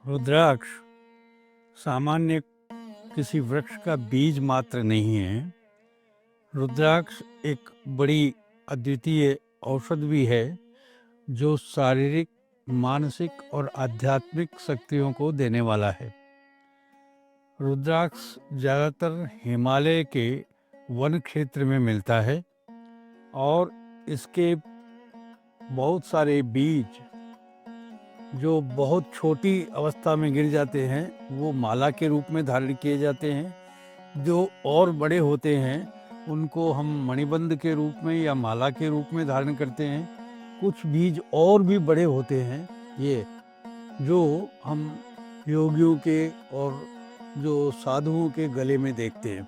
रुद्राक्ष सामान्य किसी वृक्ष का बीज मात्र नहीं है। रुद्राक्ष एक बड़ी अद्वितीय औषध भी है जो शारीरिक, मानसिक और आध्यात्मिक शक्तियों को देने वाला है। रुद्राक्ष ज़्यादातर हिमालय के वन क्षेत्र में मिलता है और इसके बहुत सारे बीज जो बहुत छोटी अवस्था में गिर जाते हैं वो माला के रूप में धारण किए जाते हैं। जो और बड़े होते हैं उनको हम मणिबंध के रूप में या माला के रूप में धारण करते हैं। कुछ बीज और भी बड़े होते हैं ये जो हम योगियों के और जो साधुओं के गले में देखते हैं।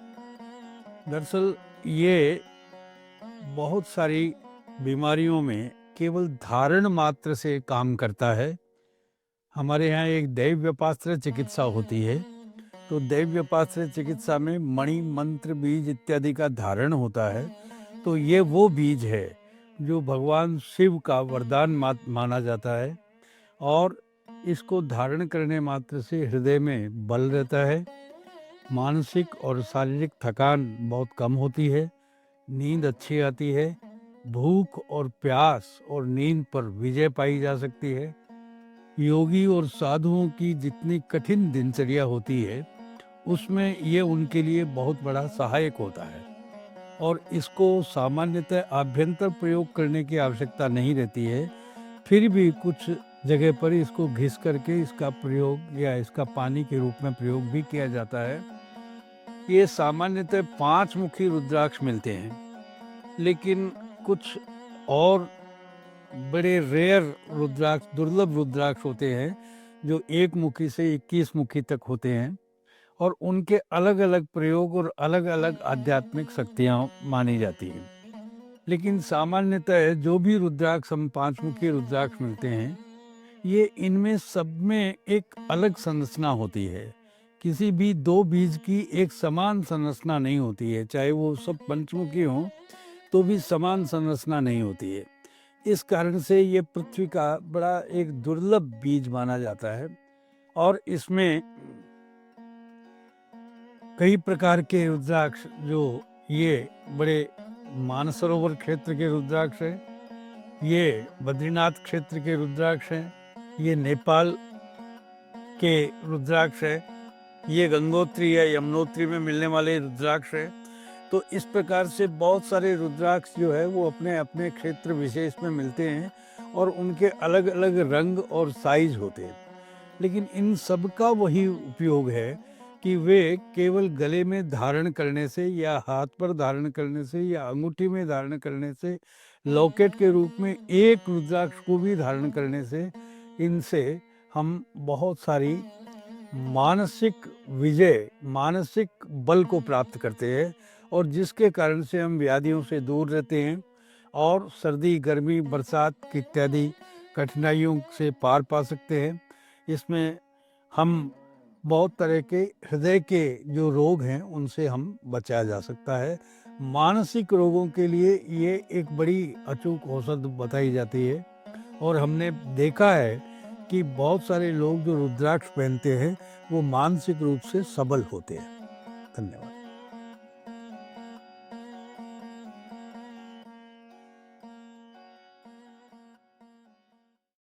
दरअसल ये बहुत सारी बीमारियों में केवल धारण मात्र से काम करता है। हमारे यहाँ एक दैव्यपास्त्र चिकित्सा होती है, तो दैव्यपास्त्र चिकित्सा में मणि, मंत्र, बीज इत्यादि का धारण होता है। तो ये वो बीज है जो भगवान शिव का वरदान माना जाता है और इसको धारण करने मात्र से हृदय में बल रहता है। मानसिक और शारीरिक थकान बहुत कम होती है, नींद अच्छी आती है, भूख और प्यास और नींद पर विजय पाई जा सकती है। योगी और साधुओं की जितनी कठिन दिनचर्या होती है उसमें ये उनके लिए बहुत बड़ा सहायक होता है और इसको सामान्यतः आभ्यंतर प्रयोग करने की आवश्यकता नहीं रहती है। फिर भी कुछ जगह पर इसको घिस करके इसका प्रयोग या इसका पानी के रूप में प्रयोग भी किया जाता है। ये सामान्यतः 5 मुखी रुद्राक्ष मिलते हैं, लेकिन कुछ और बड़े रेयर रुद्राक्ष, दुर्लभ रुद्राक्ष होते हैं जो 1 मुखी से 21 मुखी तक होते हैं और उनके अलग अलग प्रयोग और अलग अलग आध्यात्मिक शक्तियाँ मानी जाती हैं। लेकिन सामान्यतः जो भी रुद्राक्ष हम 5 मुखी रुद्राक्ष मिलते हैं, ये इनमें सब में एक अलग संरचना होती है। किसी भी 2 बीज की एक समान संरचना नहीं होती है, चाहे वो सब पंचमुखी हों तो भी समान संरचना नहीं होती है। इस कारण से ये पृथ्वी का बड़ा एक दुर्लभ बीज माना जाता है और इसमें कई प्रकार के रुद्राक्ष, जो ये बड़े मानसरोवर क्षेत्र के रुद्राक्ष हैं, ये बद्रीनाथ क्षेत्र के रुद्राक्ष हैं, ये नेपाल के रुद्राक्ष हैं, ये गंगोत्री या यमुनोत्री में मिलने वाले रुद्राक्ष हैं। तो इस प्रकार से बहुत सारे रुद्राक्ष जो है वो अपने अपने क्षेत्र विशेष में मिलते हैं और उनके अलग अलग रंग और साइज होते हैं। लेकिन इन सब का वही उपयोग है कि वे केवल गले में धारण करने से या हाथ पर धारण करने से या अंगूठी में धारण करने से, लॉकेट के रूप में एक रुद्राक्ष को भी धारण करने से, इनसे हम बहुत सारी मानसिक विजय, मानसिक बल को प्राप्त करते हैं और जिसके कारण से हम व्याधियों से दूर रहते हैं और सर्दी, गर्मी, बरसात इत्यादि कठिनाइयों से पार पा सकते हैं। इसमें हम बहुत तरह के हृदय के जो रोग हैं उनसे हम बचाया जा सकता है। मानसिक रोगों के लिए ये एक बड़ी अचूक औषध बताई जाती है और हमने देखा है कि बहुत सारे लोग जो रुद्राक्ष पहनते हैं वो मानसिक रूप से सबल होते हैं। धन्यवाद।